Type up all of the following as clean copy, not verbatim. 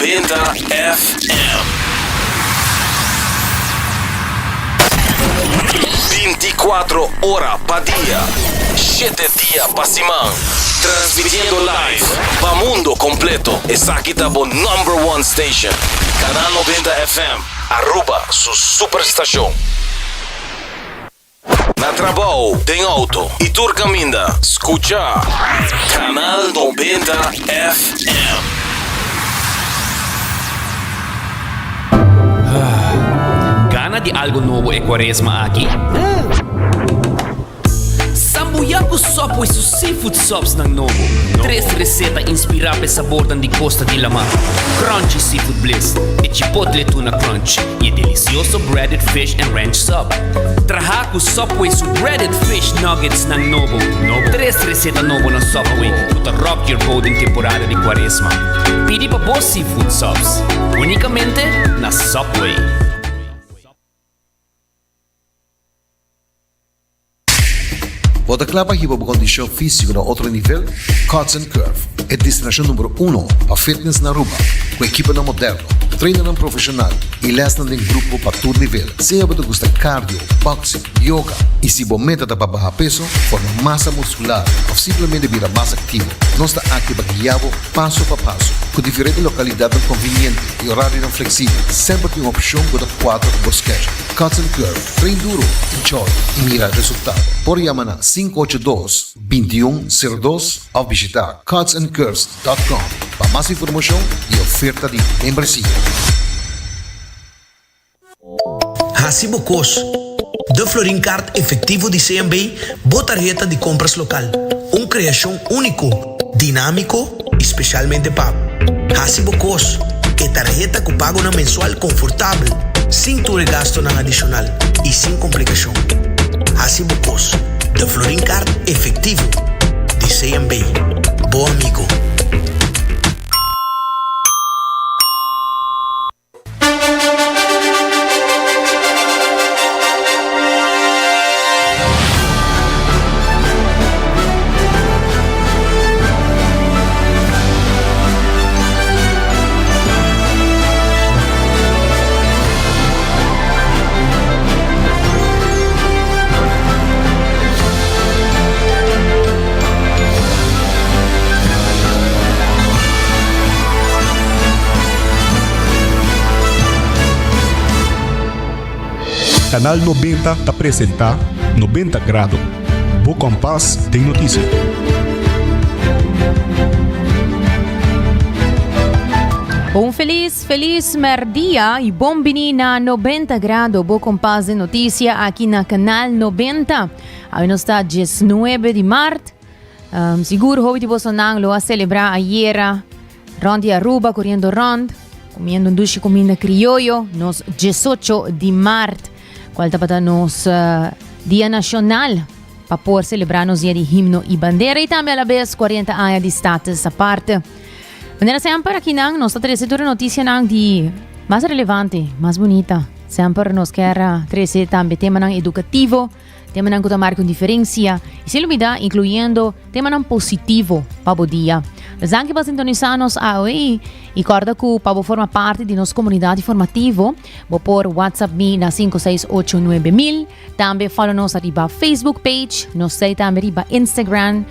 90 FM. 24 horas pa dia, 7 dias pa semana. Transmitiendo live pa mundo completo. Essa aqui tá bo number one station. Canal 90 FM. Aruba, su superestação. Na trabalho, tem auto e tur caminda. Escucha Canal 90 FM. Gana de algo novo e quaresma aqui? Sambuyaku sopo e su seafood sops ng novo. Tres reseta inspirada sa sabor de Costa de la Mar. Crunchy seafood bliss e chipotle tuna crunch e delicioso breaded fish and ranch sub. Trahaku sopo e su breaded fish nuggets ng novo. Tres reseta novo na Subway to rock your boat in temporada de quaresma. Pidi pa po seafood subs. Unicamente na Subway. Outra clava que para condição física no outro nível, Cuts and Curve é destinação número 1 para fitness na Aruba, com equipa no moderno, treino profissional e lesson em grupo para todo nível. Seja para gostar cardio, boxing, yoga e se você meta para baixar peso, formar massa muscular ou simplesmente virar mais ativo, nós está aqui para guiar passo a passo, com diferentes localidades convenientes e horário flexível. Sempre tem uma opção para 4 bosquetes. Cuts and Curve, treino duro, enjoy e mira resultado. Por chamar 582-2102 ou visitar cutsandcurves.com para mais informação e oferta de membresía. Hacibocos, de Florincard efectivo de CMB, boa tarjeta de compras local. Criação único, dinâmico, especialmente pago. Hacibocos, que tarjeta que pago na mensual confortável, sem tu gasto na adicional e sem complicação. Hacibocos, de Florincard efectivo de CMB. Bom amigo. Canal 90 te apresenta 90 Grado. Bo Compass tem notícia. Feliz merdia e bom na 90 Grado. Bo Compass de notícia aqui na Canal 90. Aí está 19 de março. Seguro hoje você não a celebrar ayer Rondi Aruba, correndo rond, comendo um duche comida criollo, nos 18 de março. Qual para nos Dia Nacional para poder celebrar nos dia de himno e bandeira e também a vez 40 anos de status a parte. Maneira sempre aqui nang nós trazer toda notícia nang de mais relevante, mais bonita. Sempre nos quer trazer também tema nang educativo, tema nang que marca diferença e se ilumina incluindo tema nang positivo para o dia. Mas anche para sintonizar-nos aí e corda que para formar parte de nossa comunidade formativa, vou por WhatsApp me na 5689000, também fala-nos arriba Facebook page, nos sei também arriba Instagram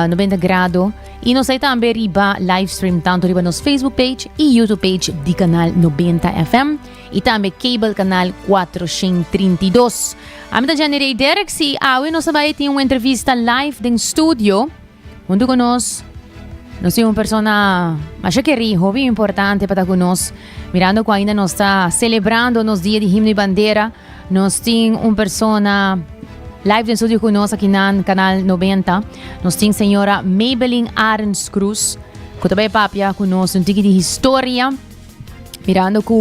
90 Grado e nos sei também arriba live stream tanto arriba nos Facebook page e YouTube page de canal 90 FM e também cable canal 432. A minha generei Derek si aí nós vai ter uma entrevista live em estúdio, onde conosco nós temos uma pessoa, acho que é hobby importante para nós, mirando que ainda nós está celebrando nos dias de himno e bandeira, nós temos uma pessoa live no estúdio conosco aqui no canal 90, nós temos a senhora Maybelline Arns Cruz, que também é papia conosco, um tique de história, mirando que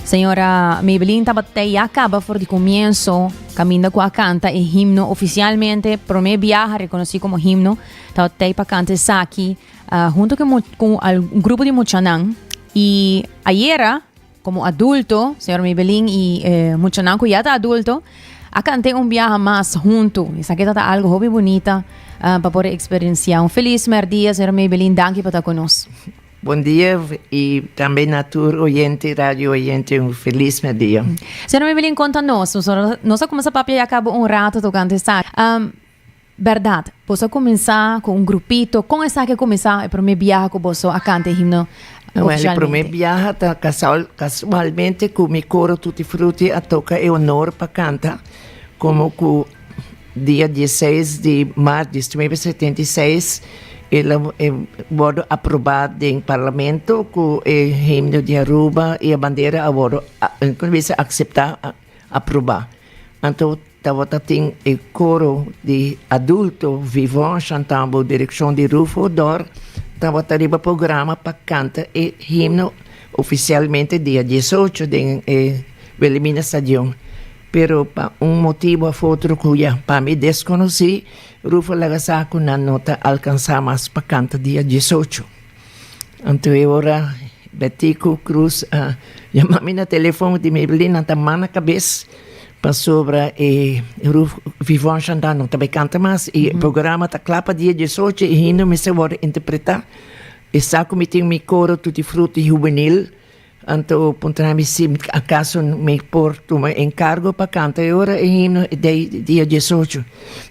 senhora Maybelline acaba por de comienzo, caminda com a canta e himno oficialmente, por meio viaja, reconhecido como himno, tabatay para cantar aqui, junto com um grupo de Muchanang. E ayer, como adulto, senhora Maybelline e Muchanang, que já está adulto, a cantar viaje mais junto. Isso aqui está algo hobby bonita para poder experienciar. Feliz merdia, senhora Maybelline, danke por estar conosco. bom dia e também a tour oyente, rádio oyente, feliz dia. Se não me vill conta nós começa a papiar acaba rato tocando essa. Verdade, posso começar com grupito, com essa que começar, para me viajar com você a cantar himno oficialmente. Para me viajar, casualmente, com meu coro Tutti Frutti, a toca é honor para cantar, como com dia 16 de março de 1976, ele foi aprovado em parlamento com o himno de Aruba e a bandeira foi aceitada, aprovar. Então, tem o coro de adulto vivant chantando direção de Rufo Dor, estava o programa para cantar o himno oficialmente dia 18 de eliminação. Pero para motivo ou outro que para me desconheci, Rufo lagasaco na nota alcançar mais para cantar dia 18. Então, agora, Betico Cruz, chamou-me no telefone de me na mão na cabeça, para sobre Rufo vivant chantando, também canta mais, e o programa está claro para dia 18, e ainda me se pode interpretar. E saco me tem meu coro Tutti Frutti juvenil, então, pontrami se acaso me porto um encargo para cantar agora e hino dia 18.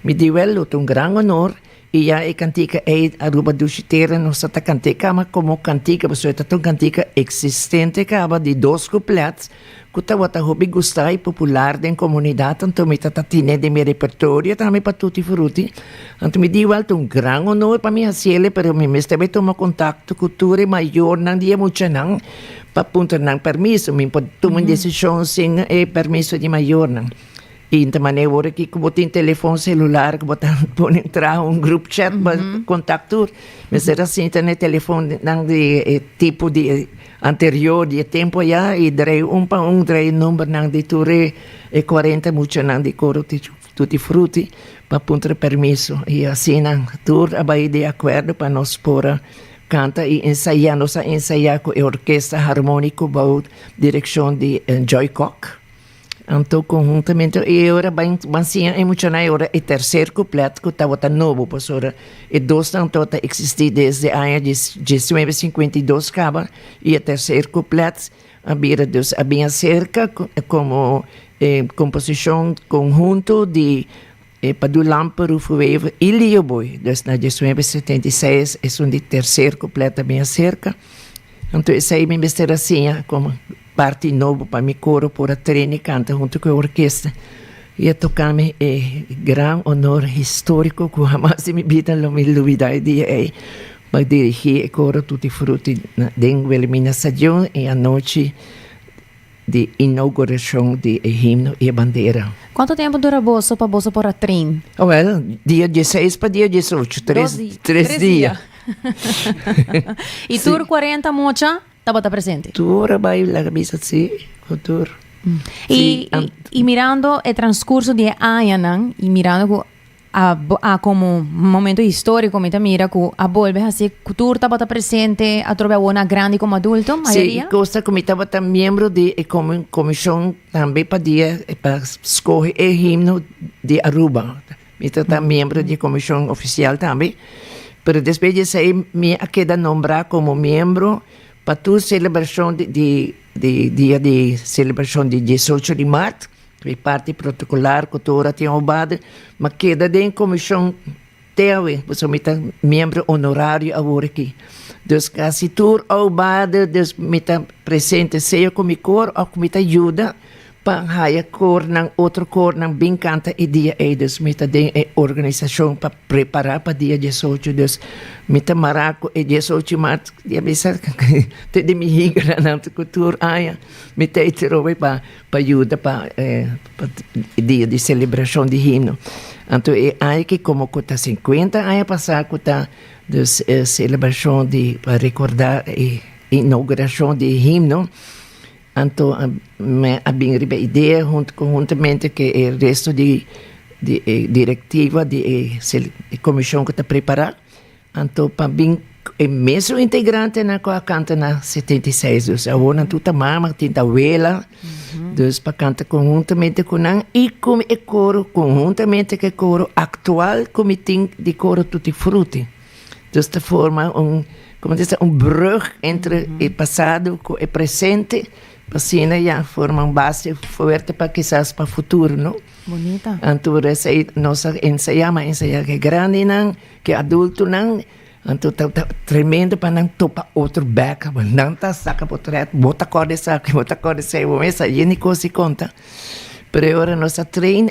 Me deu um grande honor e já a cantica é Aruba do Chiteira, não só a cantica, mas como cantica, você está uma cantica existente, acaba de 2 couplets, que está hobby gostar e popular da comunidade, então me está tendo de meu repertório também para Tutti Frutti. Então me deu um grande honor para mim assim, pero me estava tomando contato com cultura maior, não dia muito não, para punta não permisso, me pode tomar decisão sem permisso de maior não. E então maneira que como tem telefone celular, que pode entrar grupo chat para contactar, mas era assim, tem telefone de tipo de anterior de tempo já e drei para drei número não de ture e 40 muito não de coro Tutti Frutti para punta permisso e assim não tur abai de acordo para nós pora canta e ensaiar com a orquestra harmônica baú direção de Joy Cock. Então, conjuntamente, e agora, assim, emocionar agora, o terceiro couplet que estava novo, pois agora, e 2 tanto existem desde a ano de 1952, acaba, e o terceiro couplet, a bem cerca, como composição conjunto de Padulampa, Rufo-Wave e Lioboi, desde 1976, é o terceiro couplet, bem cerca. Então, isso aí me ser assim, como parte novo para mi coro por a treino e canta junto com a orquestra. E a tocar-me grande honor histórico que jamais em minha vida não me duvidei de para dirigir o coro Tutti Frutti de eliminação e a noite de inauguração do himno e a bandeira. Quanto tempo dura bolso para bolso por a treino? Well, dia 16 para dia 18, 3 dias. E tour 40 mocha? Estava presente. Tour vai la cabeça sim, tour. E mirando o transcurso de anos e mirando a como momento histórico, me mira que a volve assim, que tour estava presente a trovar uma grande como adulto, maioria. Sim, costa como estava também membro de comissão também para escolher o himno de Aruba. Estava membro de comissão oficial também. Pero depois disso aí me queda nombrar como membro para a celebração de dia de celebração de 18 de março, que parte protocolar que toda tinha obado, mas queda em comissão teve, você me está membro honorário agora aqui. Então, casi tudo obado, me está presente, seja como cor ou como ajuda, para a cor, outro cor, bem canta e dia eles, me está dando organização para preparar para dia 18, dus, me está maraco e 18 de março, dia bisa, te de me higra na cultura, me está itirou para ajuda para dia de celebração de himno. Então, aí que como está 50 anos passar, está celebração de para recordar a inauguração de himno. Então, a bem a ideia, conjuntamente que o resto de diretiva, de comissão que está preparada, então, para bem, é mesmo integrante na qual canta na 76, dus, agora tudo mama, tinta vela, dus, para cantar conjuntamente com nós, e com o coro, conjuntamente com o coro atual, como tem de coro Tutti Frutti. Desta forma, como diz, brug entre o passado e o presente, assim, já forma base forte para quizás para o futuro, não? Bonita. Então, nós ensaiamos que grande não, que adulto não, então tremendo para não topar outro beca, não tá saca por trás, bota corda saca, essa gente coisa conta. Pero agora nossa treino,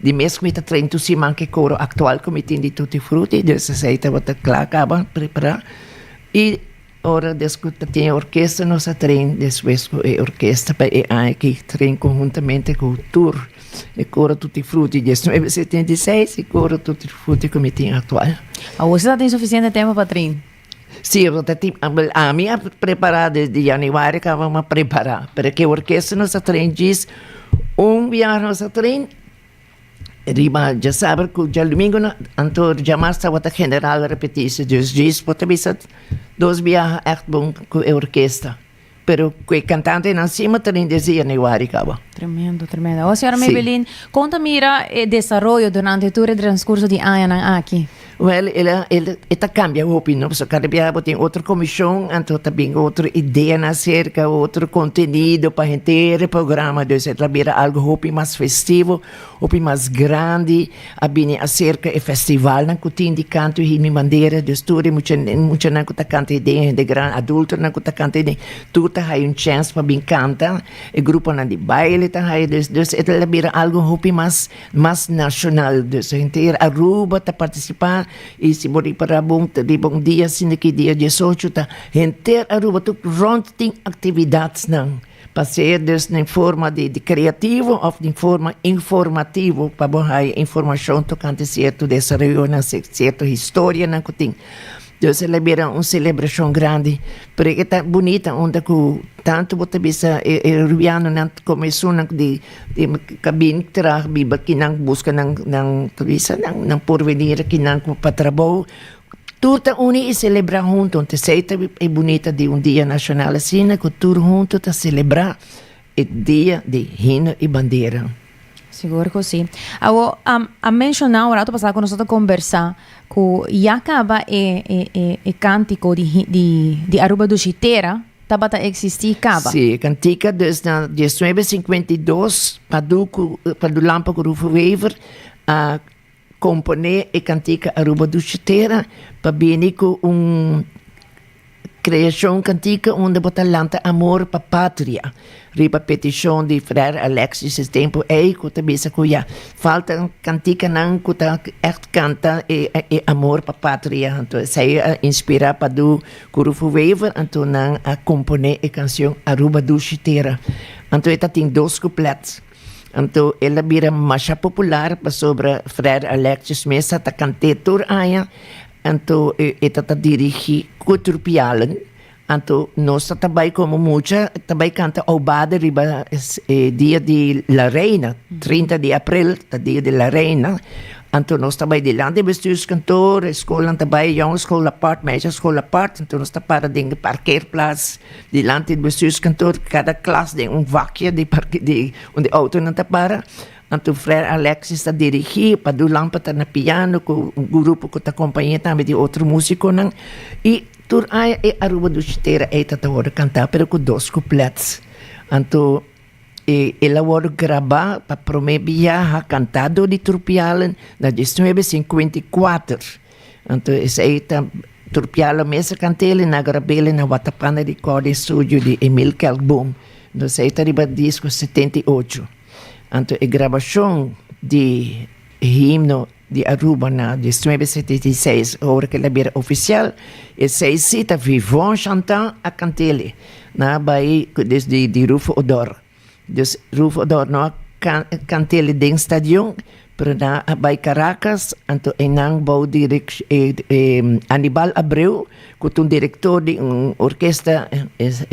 de mês que treino tu se manca coro atual como tem de tutti frutti, dus sei tá bota claro acaba preparar e ora discuta tem orquestra nossa treino depois orquestra para aqui treino conjuntamente com o tour e coro tutti frutti de 1976 e coro tutti frutti como tem atual. Você já tem suficiente tempo para treinar? Sim, a minha preparada desde janeiro que vamos preparar, porque a orquestra nossa treina diz viagem nossa treina, riba já sabe que já domingo então já mais está outra general repetição, diz pode ser 2 viagens echt bom com a orquestra. Pero que cantante não cima treina desde janeiro acaba. Tremendo. A senhora Maybelline, conta mira o desenvolvimento durante todo o transcurso de ano aqui. Well, ela cambia a opinião, porque cada dia tem outra comissão, então também outra ideia acerca, outro conteúdo para o programa, então ela vira algo mais festivo, mais grande, acerca do festival, que tem de canto e minha bandeira, de tudo, muito não que canta ideia, de grande adulto não que canta ideia, tudo tem chance para bem cantar, o grupo não de baile, então ela vira algo mais nacional, então Aruba está participando. E se morrer para bom dia, assim que dia 18, tá inteiro Aruba, tu rond tem atividades não, para ser em forma de criativo ou de forma informativo, para bom a informação tocante certo dessa reunião, certa história não que tem. Então, ela vira uma celebração grande, porque está bonita, onde tanto você bisa Rubiano não começou de cabine terá biba que não busca não porvenir que não para trabalho, tudo uni e celebrar junto, então é bonita de dia nacional assim, que tudo junto está celebrar o dia de hino e bandeira. Seguro que sim. A mencionar, agora passar com nós a conversar, que já acaba o cântico de Aruba do Chiteira, estava a existir, acaba? Sim, cantica desde 1952, para o Lampa Grupo Weaver, a componer a cantica Aruba do Chiteira, para bem com criação cantica onde bota lanta amor para pátria. Riba petição de Frère Alexis esse tempo que também se cuia. Falta cantica não que tá canta e amor para pátria. Então sei inspirar para do Grupo Weaver, então não a componer a canção Aruba do Chiteira. Então ela tem 2 couplets. Então ela vira mais popular para sobre Frère Alexis Mesa tá cantetor aí. Então, ela dirige Kuturpialen. Então, nós também, como muita, também canta Obada riba dia de La Reina, 30 de abril, dia de La Reina. Então, nós também de lá de bestuurskantoor, escola também, jonge school apart, meisjes school apart. Então, nós para de parkeerplaats, de lá de bestuurskantoor, cada klas de vakje de auto não para. Então, o Frère Alexis está dirigindo para do lâmpada na piano, com um grupo que está acompanhando também de outro músico. Não? E tur aí a Aruba do Chiteira está a cantar, mas com 2 couplets. Então, ela vai gravar para o primeiro viagem cantado de Turpialen na 1954. Então, esse aí está Turpialen mesmo cantando na gravela na Watapana Recording Studio de Emil Kelboom. Então, esse aí está no disco 78. Então, a gravação de himno de Aruba na 1976, a hora que ela era oficial, e se cita Vivon Chantant a Cantele, na Bahia de Rufo Odor. Dus Rufo Odor não Cantele de estadion, pero na Bahia Caracas, então enang bau Aníbal Abreu, que um diretor de uma orquestra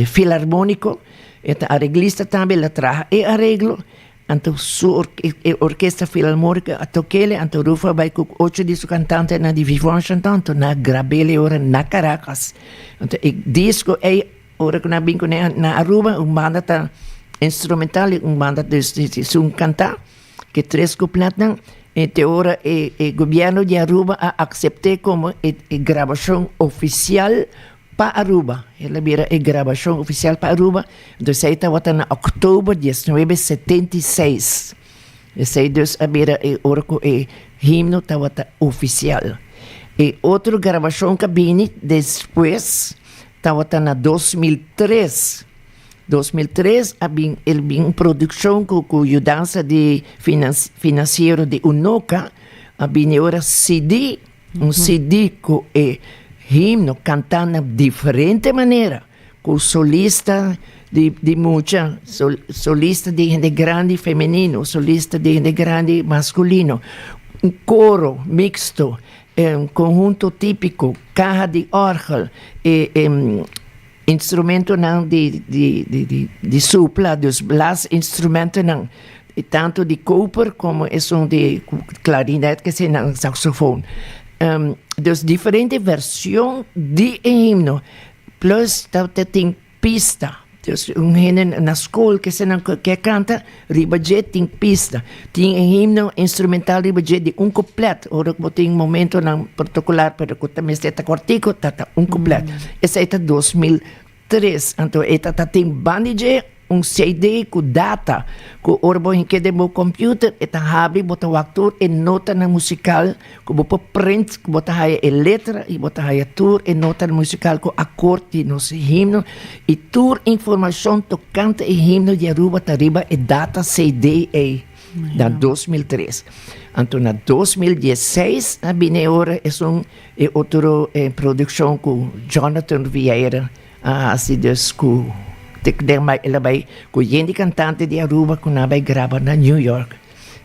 filarmônico, e arreglista também, ela traz e arreglo. Então, sua orquestra filarmônica a toquele, então Rufa vai com 8 discos cantantes na de Vivon Chantant, na Grabele ora na Caracas. Então, o disco é ora que na bingo na Aruba, banda tá instrumental, banda de cantar, que 3 couplets Então, agora, o governo de Aruba aceitou como a gravação oficial para Aruba. Ela vira a gravação oficial para Aruba. Então, isso aí estava em outubro de 1976. Isso aí, vira o himno estava oficial. E outra gravação que vem depois estava na 2003. 2003, ele vinha produção com ajudança de financeiro de UNOCA, vinha agora CD, CD com himno cantando de diferente maneira, com solista de muita, solista de gente grande feminino, solista de gente grande masculino, um coro mixto, conjunto típico, caja de órgão, instrumento não de sopla, dos blas instrumentos não, tanto de copper como de clarinete que se não saxofone. Dos diferentes versões de himno, plus tem pista. Dus na escola que canta, ribajet tem pista. Tem himno instrumental ribajet de completo. Ora que tem momento na particular para que também está cortico, tá completo. Essa é 2003. Então esta tem bandije CD com data, com orbo em que demo computer, eta abre bota o ator e nota na musical, com bota print, com bota a letra e bota a tour e nota na musical com acorde no himno e tour informação tocante e himno de Aruba tariba e data CD da 2003. Então na 2016 a Bineora é outra produção com Jonathan Vieira, assim com ela vai com gente cantante de Aruba que vai gravar na New York.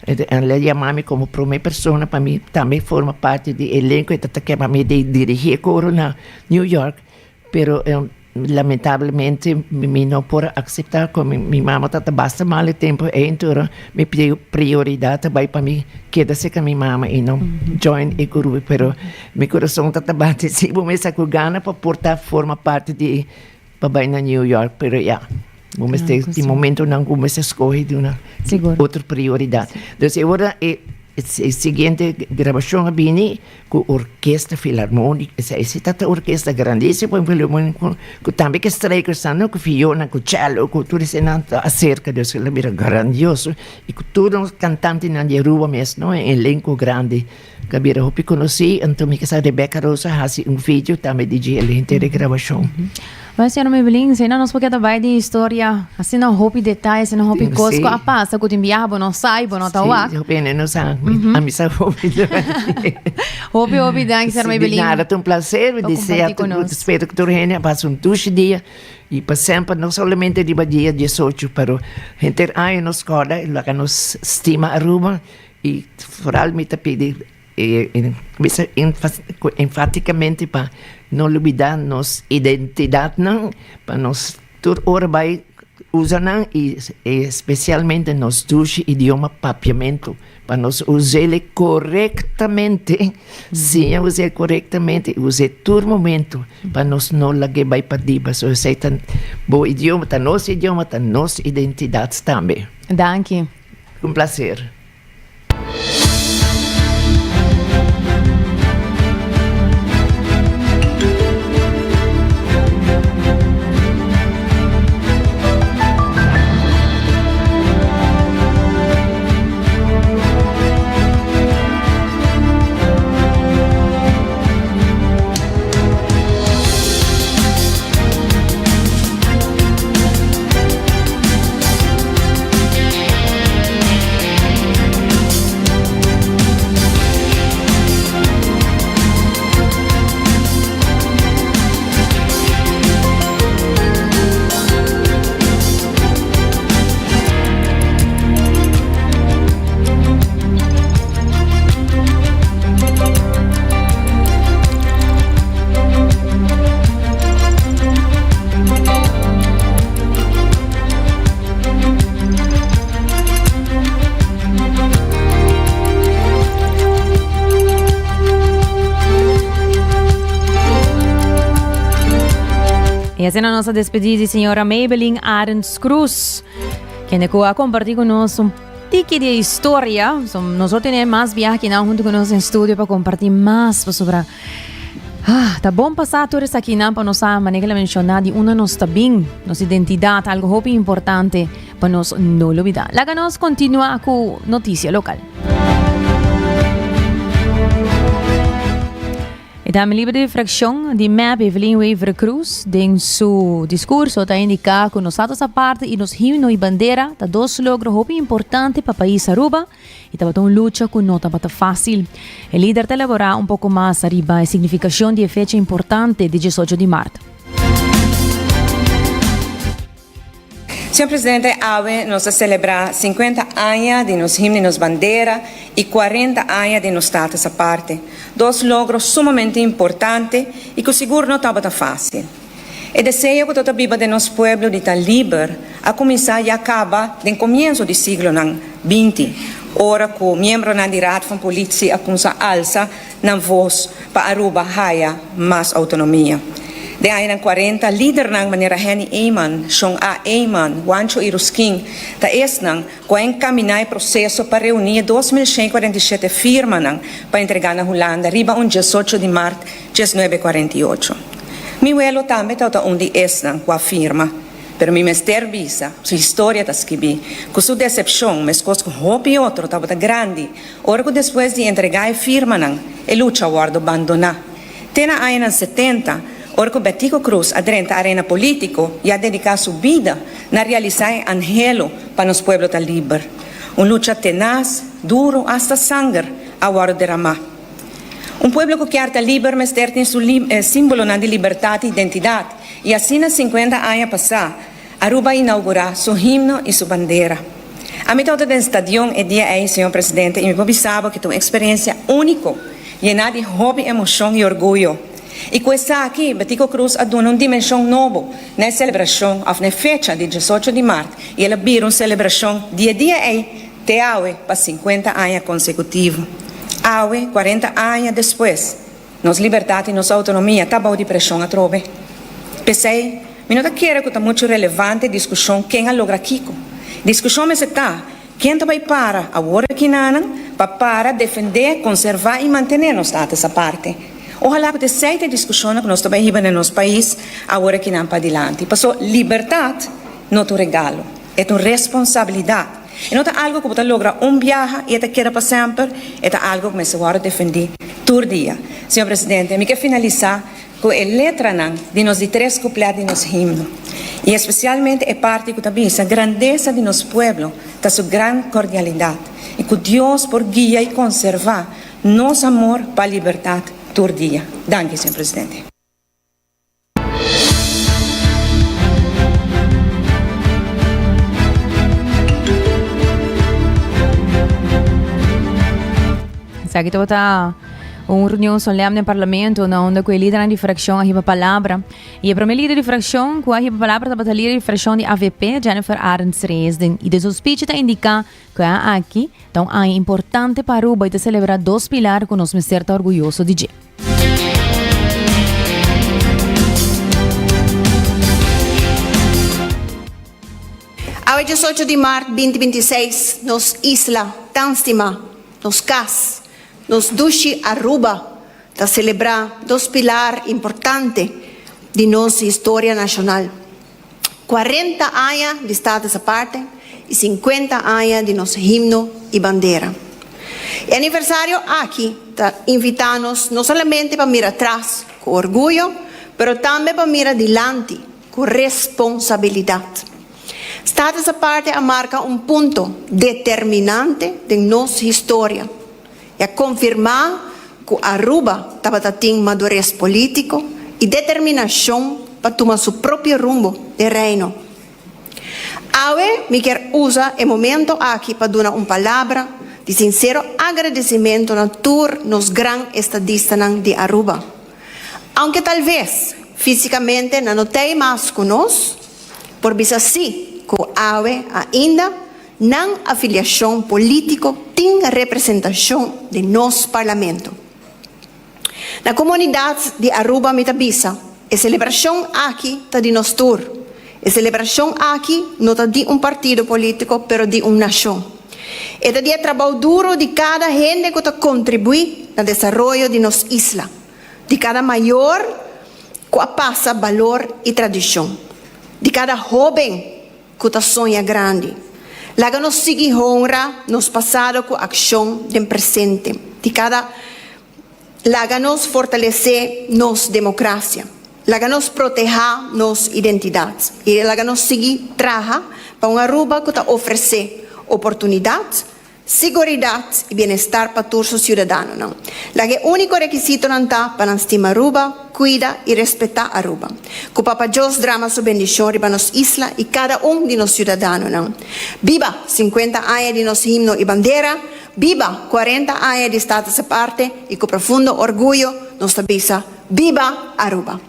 Ela chama-me como primeira pessoa para mim também forma parte do elenco e que para mim dirigir coro na New York, pero lamentavelmente me não pode aceitar como minha mãe tá basta mal tempo então minha prioridade vai para mim queda-se com minha mãe e não join e grupo, pero meu coração tá bate se vou me sacar gana para portar forma parte de para ir na New York, pero vamos ter de momento não vamos escolher de uma outra prioridade. Então agora a seguinte gravação vem com orquestra filarmônica, essa orquestra grandíssima, com também que estreia com Fiona, com cello, com tudo isso acerca disso, ela vira grandioso e com todos os cantantes na Aruba mesmo, não é elenco grande. Que vira eu conheci, então me que a Rebecca Rosa faz vídeo também de excelente de gravação. Mas senhora Maybelline, se não nos pode dar de história, assim não roupa detalhes, não roupa coisas, a passa que enviava, não saiba, não tá lá. Sim, bem, não sabe. A mim sabe roupa. Roupa, danke, senhora Maybelline. Nada, é um prazer, dizer espero que tu reina passe dois dias e para sempre, não somente de dia 18, pero gente aí nos escola, lá nos estima Aruba e foralmente pedir enfaticamente para não olvidar nossa identidade, para nós toda hora vai usar e especialmente nos dois idiomas papiamento, para nós usar ele corretamente, sim, usar corretamente, usar todo momento, para nós não largar vai para diba, so sei tan bom idioma, tan nosso idioma, tan nossa identidade também. Danke. Um prazer. E assim na nossa despedida, senhora Maybelline Arends Cruz, que a compartilhar conosco tiki de historia. Nosotros tenemos más viajes que nada junto con nosotros en estudio para compartir más sobre. Tá bom passar todos aqui para nós maneira mencionar de uma nossa bem, nossa identidade, algo muito importante para nós não olvidar. Lá nós continua com notícia local. E da livre de fracção de Map Evelyn Weaver Cruz, em seu discurso, está indicando que nós estamos a parte e nos himno e bandeira, tá dois logros muito importantes para o país Aruba e está uma luta que não está fácil. O líder está elaborar pouco mais arriba a significação de fecha importante de 18 de março. Senhor Presidente, hoje nós celebramos 50 anos de nos himno e nos bandeira e 40 anos de nos status a parte. Dois logros sumamente importantes e que seguro não estava tão fácil. E desejo que toda a vida de nosso povo de estar livre a começar e acaba no começo do século XX. Ora que o membro da direita da polícia começa a alça na voz para Aruba haja mais autonomia. De anos 40, líder ng maneira Henny Eyman, Sean A. Eyman, Juancho Iruskin, ta esnang ko encaminhar o processo para reunir 2.147 firmas para entregar na Holanda, riba 18 de março de 1948. Mi vuelo também está onde esnang com a firma, pero mi mester visa, sua história está escrita, com sua decepção, mas com hope e outro estava grande, ora que depois de entregar a firma, a luta guardo abandonar. Tena anos 70, Orco Betico Cruz, adrenta a arena político, e a dedicar sua vida na realizar anhelo para os pueblos da liber. Luta tenaz, duro, hasta sangue, a guardo derramar. Pueblo que quer estar liber, mas tem seu símbolo de liberdade e identidade. E assim, nas 50 anos passados, Aruba inaugurou seu himno e sua bandeira. A metade do estádio é dia aí, senhor presidente, e me pensava que tem uma experiência única, llena de hobby, emoção e orgulho. E com essa aqui, Betico Cruz aduna uma dimensão nova na celebração, na fecha de 18 de março, e ela vira uma celebração dia aí, até hoje, para 50 anos consecutivos. Hoje, 40 anos depois, nossa liberdade e nossa autonomia está de pressão a trove. Pensei, eu não quero que está muito relevante a discussão quem a logra Kiko. Discussão mas está, quem vai para a hora que para defender, conservar e manter nossa status essa parte. Ojalá que seja a discussão que nós também vivemos no nosso país, agora que não para adiante. Passou, liberdade não é um regalo, é uma responsabilidade. E não é algo que você logra viaje e te queda para sempre, é algo que me se vai defender todo dia. Senhor Presidente, eu quero finalizar com a letra de nos de 3 coupletes de nosso himno. E especialmente a parte que também a grandeza de nosso povo, da sua grande cordialidade. E que Deus por guia e conservar nosso amor para a liberdade. Dia. Danke, senhor presidente. Aqui está uma reunião solemne no parlamento, onde o líder de fração a palavra. E a primeira líder de fração, que a palavra estava a líder de fração de AVP, Jennifer Arends Reisden. E de suspeita está indicar que aqui então, é importante para Aruba e celebrar 2 pilares que nós me certa orgulhoso de dia. Ao 18 de março de 2026, nos isla Tanstima, nos CAS, nos Dushi Aruba, para celebrar 2 pilares importantes de nossa história nacional. 40 anos de Estado essa parte e 50 anos de nosso himno e bandeira. E aniversário aqui, tá invitando-nos não somente para mirar atrás com orgulho, mas também para mirar adiante com responsabilidade. Estado essa parte marca ponto determinante de nossa história e a confirmar que Aruba tem madurez político e determinação para tomar seu próprio rumo de reino. Hoje, me quero usar o momento aqui para dar uma palavra de sincero agradecimento a todos os grandes estadistas de Aruba. Aunque talvez fisicamente não tenha mais conosco, por visa assim, que hoje ainda não afiliação política tem representação de nosso parlamento. Na comunidade de Aruba Metabisa, a celebração aqui está de nós todos. A celebração aqui não está de partido político, mas de uma nação. Este dia trabalho duro de cada gente que contribui no desenvolvimento de nossa isla, de cada maior que passa valor e tradição, de cada jovem que sonha grande. Laga nos seguir honra nos passado com ação do presente, de cada laga nos fortalecer nos democracia, laga nos proteger nos identidades e laga nos seguir traja para uma Aruba que oferece oportunidade, segurança e bem-estar para todos os cidadãos. Laga o único requisito para estimar Aruba, cuida e respeitar Aruba. Que o Papa Deus drama sua bendição para nossa isla e cada de nós cidadãos. Viva 50 anos de nosso himno e bandeira, viva 40 anos de Estado essa parte e com profundo orgulho nos avisa, viva Aruba!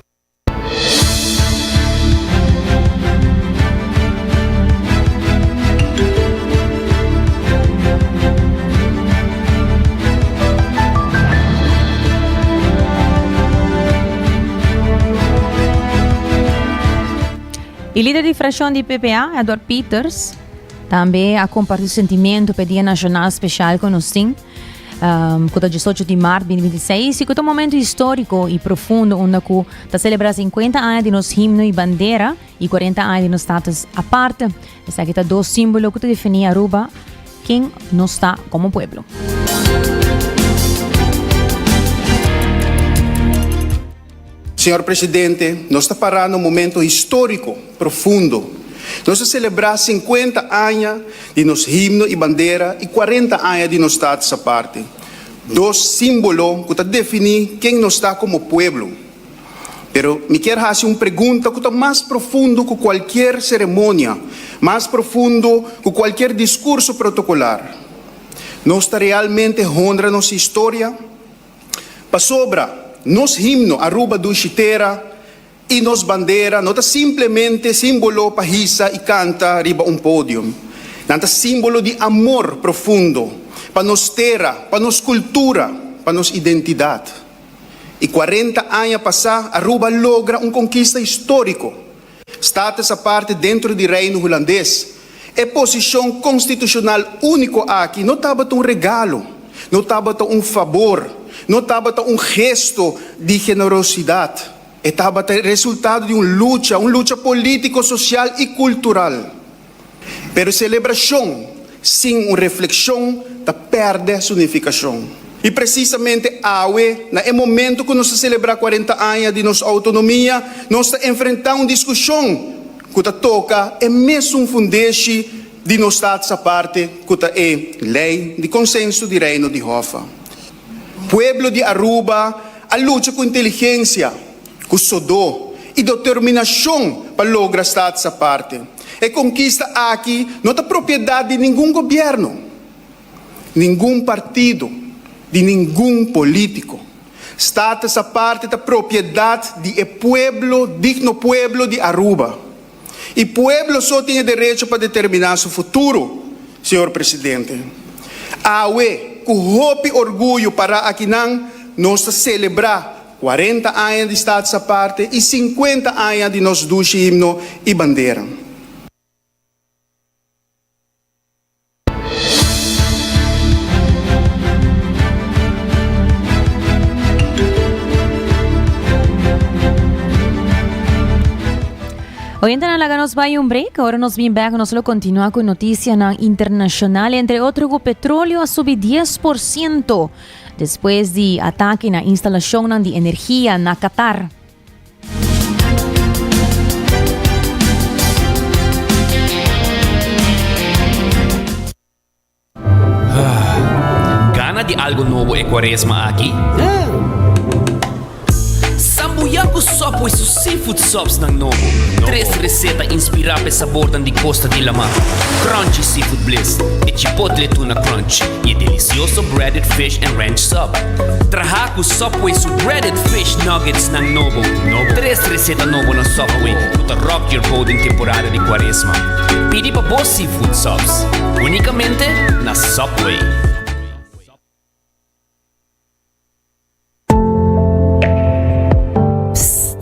O líder de fração de PPA, Edward Peters, também a compartilhar o sentimento para o Dia Nacional Especial com nós, que é 18 de março de 2026, e que é um momento histórico e profundo, onde está celebrando 50 anos de nosso himno e bandeira e 40 anos de nosso status à parte. Esse aqui é dois símbolos que definem Aruba, quem nós está como pueblo. Senhor Presidente, nós estamos parando um momento histórico, profundo. Nós vamos celebrar 50 anos de nosso himno e bandeira e 40 anos de nosso Estado essa parte. Dois símbolos que definem quem nós está como pueblo. Pero me quero fazer uma pergunta que está mais profundo que qualquer cerimônia, mais profundo que qualquer discurso protocolar. Nós está realmente honra nossa história? Para sobra, nos himno Aruba do Chitera e nos bandeira não está simplesmente símbolo para risa e canta riba pódio. Não está símbolo de amor profundo para nos terra, para nos cultura, para nos identidade. E 40 anos passar, Aruba logra conquista histórico. Está essa parte dentro do reino holandês. É posição constitucional único aqui. Não estava regalo, não estava favor. Não estava gesto de generosidade, estava resultado de uma luta política, social e cultural. Pero celebração sem uma reflexão perde sua significação. E precisamente no momento que nós celebramos 40 anos de nossa autonomia, nós enfrentamos uma discussão que toca é mesmo fundeixe de nosso Estado essa parte, que é lei de consenso de reino de Hofa. Pueblo de Aruba, a luta com inteligência, com sodô e determinação para lograr estar essa parte. E conquista aqui não é propriedade de nenhum governo, nenhum partido, de nenhum político. Está essa parte da propriedade de pueblo, digno pueblo de Aruba. E pueblo só tem direito para determinar seu futuro, senhor presidente. Com orgulho para aqui nós celebrar 40 anos de Estado essa parte e 50 anos de nosso duche himno e bandeira. Hoy en día nos va a un break, ahora nos viene back, nos lo continúa con noticias internacional, entre otros, el petróleo ha subido 10% después de ataque en la instalación de energía en Qatar. Gana de algo nuevo en Quaresma aquí? Sambuyaku sopo e seafood sops ng Novo. 3 reseta inspirada sa bordan di Costa de la Mar. Crunchy seafood bliss e chipotle tuna crunch e delicioso breaded fish and ranch sub. Trahaku Subway su breaded fish nuggets ng Novo. 3 reseta Novo ng Subway to rock your boat in temporada de Quaresma. Pidi pa po seafood subs. Unicamente na Subway.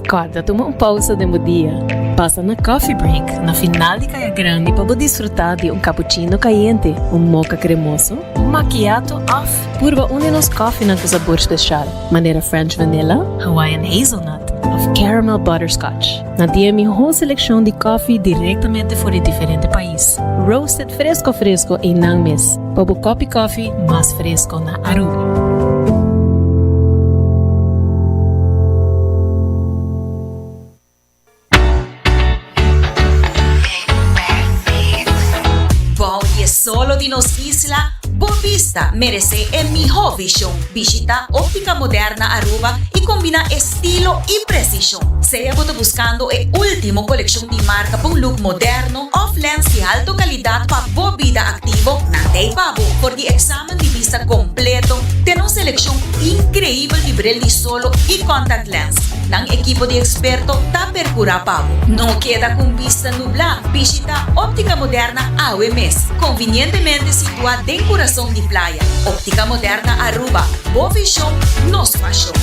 Acorda, toma uma pausa de dia. Passa na coffee break, na final de Caia Grande, para desfrutar de cappuccino caliente, mocha cremoso, macchiato off, purba de nos coffee na sabor especial, maneira French vanilla, Hawaiian hazelnut, of caramel butterscotch. Na dia melhor seleção de coffee diretamente fora de diferente país. Roasted fresco em Nangmes, para coffee mais fresco na Aruba. Solo di nos isla, Bovista merece el mejor visión. Visita Óptica Moderna Aruba y combina estilo y precisión. Sea buscando el último colección de marca para un look moderno, off lens de alta calidad para boa vida activo, nada pavo. Por el examen de vista completo, tenemos selección increíble de brillo de solo y contact lens. Un equipo de expertos está percura pavo. No queda con vista nublada. Visita Óptica Moderna AWMS, convenientemente situada en corazón de playa. Óptica Moderna Aruba, boa visión, nos pasión.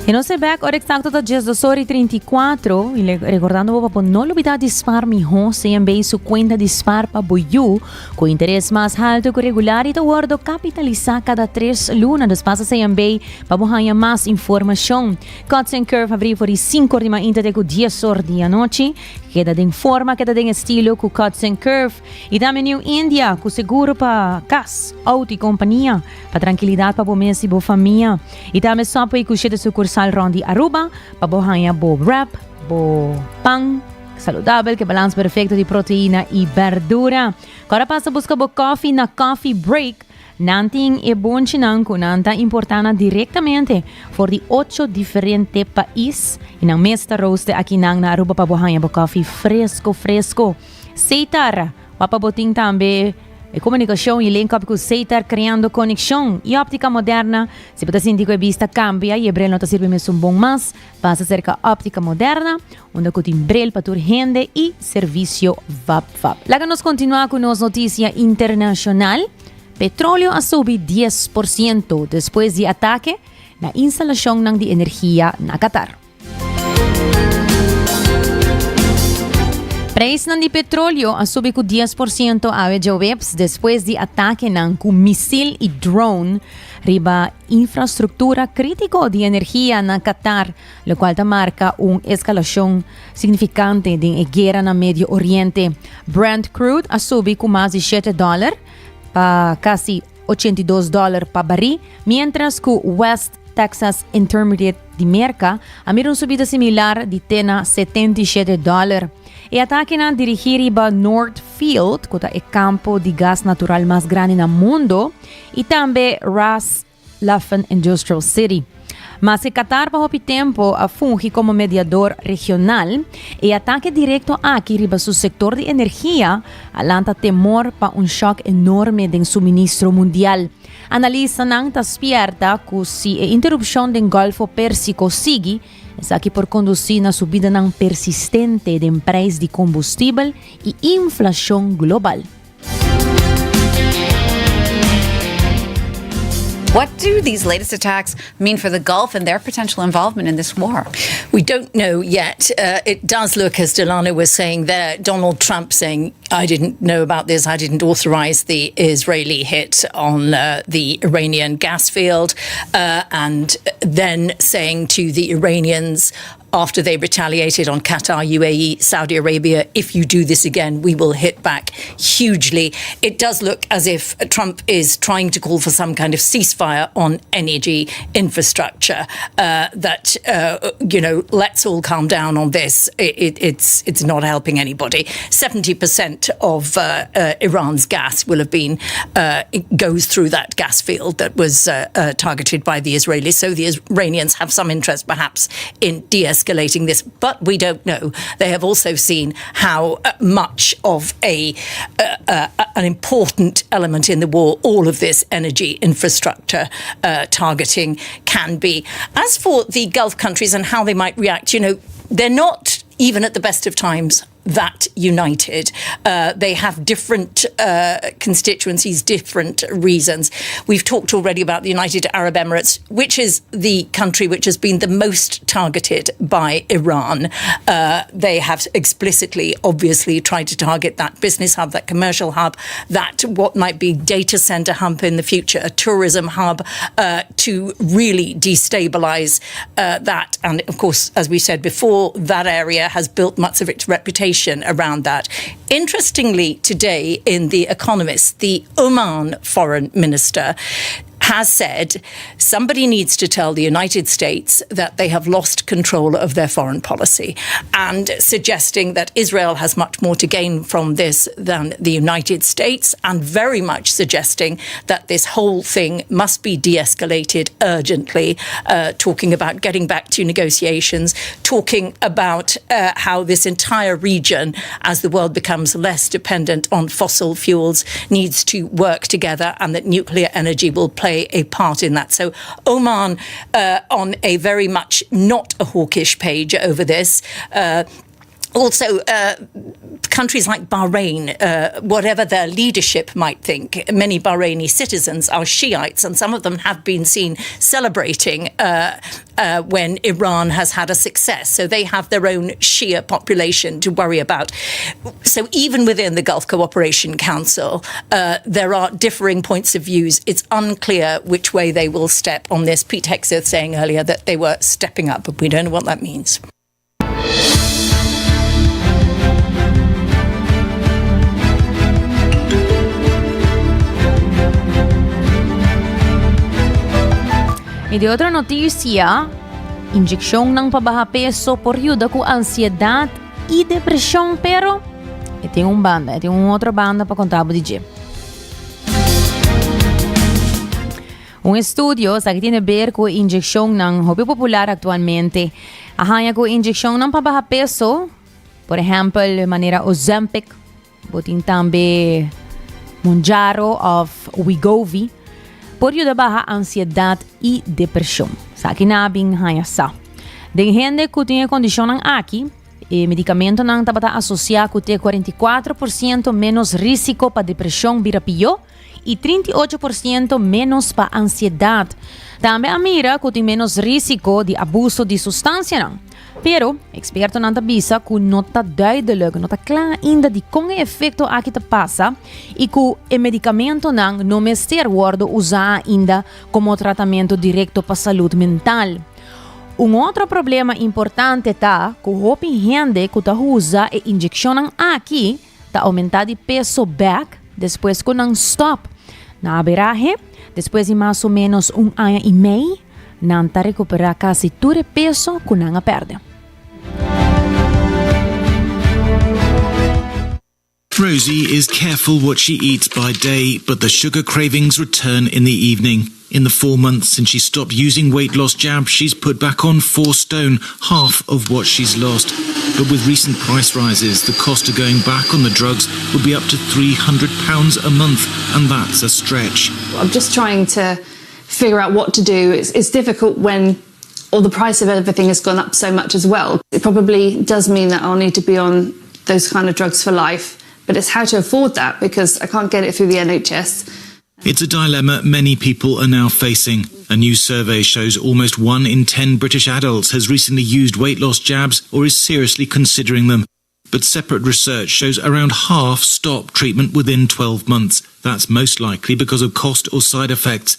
E non se back, ora exacto da 10:34 e ricordando para non olvidar dispar mijo CMB su cuenta dispar para boyu com interesse mais alto que regular e guardo capitalizar cada 3 lunas despaça CMB para ganhar mais informação. Cuts and Curve abrir por 5 de manhã até 10 horas da noite. Queda de forma, queda de estilo com Cuts and Curve. E também New India com seguro para casa, auto e companhia para tranquilidade para o mês e boa família. E também só para com cheio de sucursal Rondi Aruba, para ganhar bo wrap, bo pão saudável, que balanço perfeito de proteína e verdura. Agora passa a buscar bo coffee na Coffee Break. Nanting e bom chinang kunanta importante diretamente for de 8 diferentes países. E na mesta roaste aqui na Aruba para ganhar bo coffee fresco. Seitar, para botin também e comunicação e link up com Seitar criando conexão e óptica moderna. Se você sentir que a vista cambia e o brel não está servindo mais bom mais, passa cerca óptica moderna, onde tem brel para tua rende e serviço VAP. Lá nós continuar com nossa notícia internacional. Petróleo a subir 10% depois de ataque na instalação de energia na Qatar. Preço de petróleo a subir com 10% a webs depois de ataque com míssil e drone riba infraestrutura crítica de energia na Qatar, lo qual marca escalação significante de guerra no Médio Oriente. Brent crude a subir com mais de $7 para quase $82 para barril, mientras que West Texas Intermediate de merca a uma subida similar de tena $77. E ataque na dirigir para Northfield, que é o campo de gás natural mais grande no mundo, e também Ras Laffan Industrial City. Mas se Qatar para o tempo a funge como mediador regional e ataque direto aqui riba su sector de energia, alanta temor para choque enorme de suministro mundial. Analisa não despierta que se a interrupção do Golfo Pérsico sigue, é aqui por conduzir na subida não persistente de preço de combustível e inflação global. What do these latest attacks mean for the Gulf and their potential involvement in this war? We don't know yet. It does look, as Delano was saying there, Donald Trump saying, I didn't know about this, I didn't authorize the Israeli hit on the Iranian gas field, and then saying to the Iranians, after they retaliated on Qatar, UAE, Saudi Arabia, if you do this again, we will hit back hugely. It does look as if Trump is trying to call for some kind of ceasefire on energy infrastructure, that, let's all calm down on this. It's not helping anybody. 70% 50% of Iran's gas will have been, it goes through that gas field that was targeted by the Israelis. So the Iranians have some interest perhaps in de-escalating this, but we don't know. They have also seen how much of an important element in the war all of this energy infrastructure targeting can be. As for the Gulf countries and how they might react, they're not, even at the best of times, that united. They have different constituencies, different reasons. We've talked already about the United Arab Emirates, which is the country which has been the most targeted by Iran. They have explicitly, obviously, tried to target that business hub, that commercial hub, that what might be data center hub in the future, a tourism hub, to really destabilize that. And of course, as we said before, that area has built much of its reputation around that. Interestingly, today in The Economist, the Oman foreign minister has said somebody needs to tell the United States that they have lost control of their foreign policy, and suggesting that Israel has much more to gain from this than the United States, and very much suggesting that this whole thing must be de-escalated urgently, talking about getting back to negotiations, talking about how this entire region, as the world becomes less dependent on fossil fuels, needs to work together, and that nuclear energy will play a part in that. So Oman on a very much not a hawkish page over this. Also, countries like Bahrain, whatever their leadership might think, many Bahraini citizens are Shiites, and some of them have been seen celebrating when Iran has had a success. So they have their own Shia population to worry about. So even within the Gulf Cooperation Council, there are differing points of views. It's unclear which way they will step on this. Pete Hegseth saying earlier that they were stepping up, but we don't know what that means. E de outra notícia, injeksyon ng pabaha-peso por ayuda com ansiedade e depressão, pero tem outra banda para contar para DJ. Estudio sa que tem a ver com injeksyon ng hobby popular atualmente. Ahaya com injeksyon ng pabaha-peso, por exemplo, maneira Ozempic, botin também Mounjaro of Wegovy, por ayuda baja ansiedade e depressão. Sa kinabing haya sa. Den gente que tem condição ng aqui, medicamento ng tabata associado com 44% menos risco para depressão birapio e 38% menos para ansiedade. Também a mira que tem menos risco de abuso de substância não. Pero, experto não avisa que nota duidelijk, nota klaar ainda de como o efeito aqui te passa e que o medicamento não mestre worden usado ainda como tratamento direto para a saúde mental. Outro problema importante tá que o gente que usa a injeção aqui tá aumentar de peso back depois que não stop. Na aberraje, depois de mais ou menos ano e meio, não tá recuperar quase todo o peso que não perde. Rosie is careful what she eats by day, but the sugar cravings return in the evening. In the 4 months since she stopped using weight loss jabs, she's put back on 4 stone, half of what she's lost. But with recent price rises, the cost of going back on the drugs would be up to £300 a month, and that's a stretch. I'm just trying to figure out what to do. It's difficult when all the price of everything has gone up so much as well. It probably does mean that I'll need to be on those kind of drugs for life. But it's how to afford that, because I can't get it through the NHS. It's a dilemma many people are now facing. A new survey shows almost 1 in 10 British adults has recently used weight loss jabs or is seriously considering them. But separate research shows around half stop treatment within 12 months. That's most likely because of cost or side effects.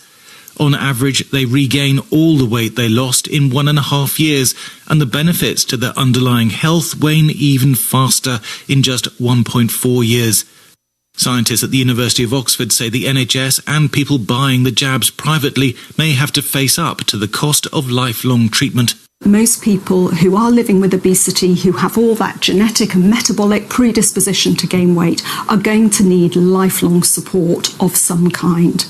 On average, they regain all the weight they lost in 1.5 years, and the benefits to their underlying health wane even faster in just 1.4 years. Scientists at the University of Oxford say the NHS and people buying the jabs privately may have to face up to the cost of lifelong treatment. Most people who are living with obesity, who have all that genetic and metabolic predisposition to gain weight, are going to need lifelong support of some kind.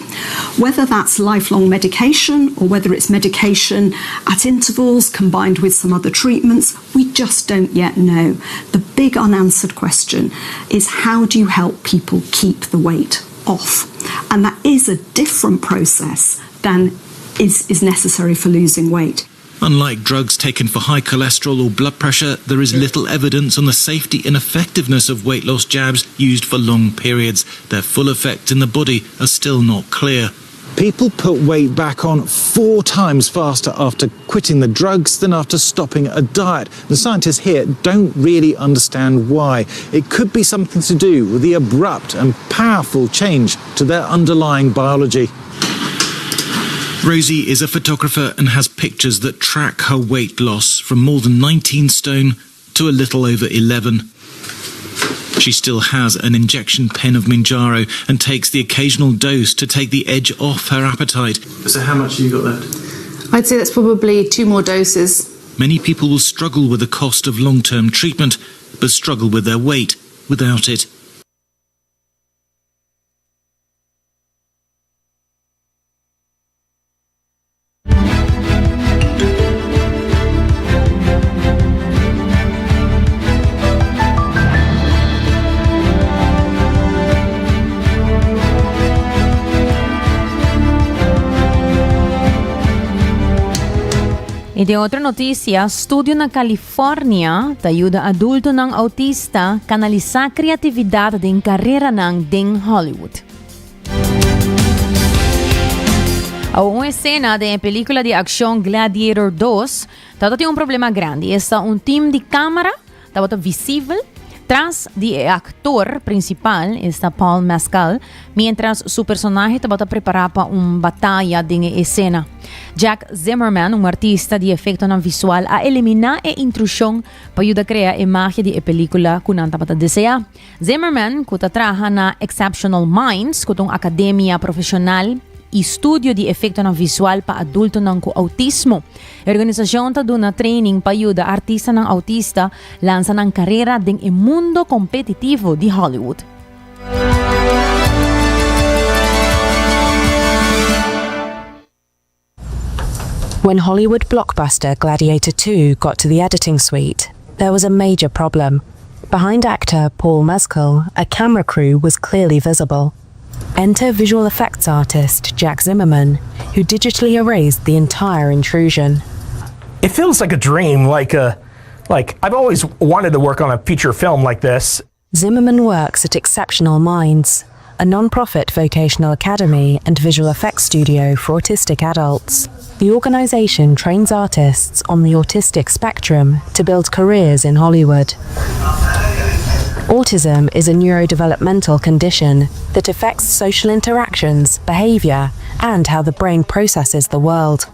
Whether that's lifelong medication or whether it's medication at intervals combined with some other treatments, we just don't yet know. The big unanswered question is, how do you help people keep the weight off? And that is a different process than is necessary for losing weight. Unlike drugs taken for high cholesterol or blood pressure, there is little evidence on the safety and effectiveness of weight loss jabs used for long periods. Their full effects in the body are still not clear. People put weight back on 4 times faster after quitting the drugs than after stopping a diet. The scientists here don't really understand why. It could be something to do with the abrupt and powerful change to their underlying biology. Rosie is a photographer and has pictures that track her weight loss from more than 19 stone to a little over 11. She still has an injection pen of Mounjaro and takes the occasional dose to take the edge off her appetite. So how much have you got left? I'd say that's probably 2 more doses. Many people will struggle with the cost of long-term treatment, but struggle with their weight without it. E de outra notícia, estudo na Califórnia ajuda adulto ng autista canalizar criatividade din carreira ng ding Hollywood. A uma cena de película de ação Gladiator 2, tem problema grande. Está team de câmera, está visível. Tras de actor principal está Paul Mescal, mientras su personaje estaba preparado para batalha de escena. Jack Zimmerman, artista de efecto visual, a eliminar a intrusión para ayudar a crear imagen de película que estaba deseando. Zimmerman, que trabaja na Exceptional Minds, que es academia profissional e estudio de efecto visual para adultos com autismo. A organização está dando training para ajudar artistas autista lançar na carreira no mundo competitivo de Hollywood. When Hollywood blockbuster Gladiator 2 got to the editing suite, there was a major problem. Behind actor Paul Mescal, a camera crew was clearly visible. Enter visual effects artist Jack Zimmerman, who digitally erased the entire intrusion. It feels like a dream, like I've always wanted to work on a feature film like this. Zimmerman works at Exceptional Minds, a non-profit vocational academy and visual effects studio for autistic adults. The organization trains artists on the autistic spectrum to build careers in Hollywood. Autism is a neurodevelopmental condition that affects social interactions, behavior, and how the brain processes the world.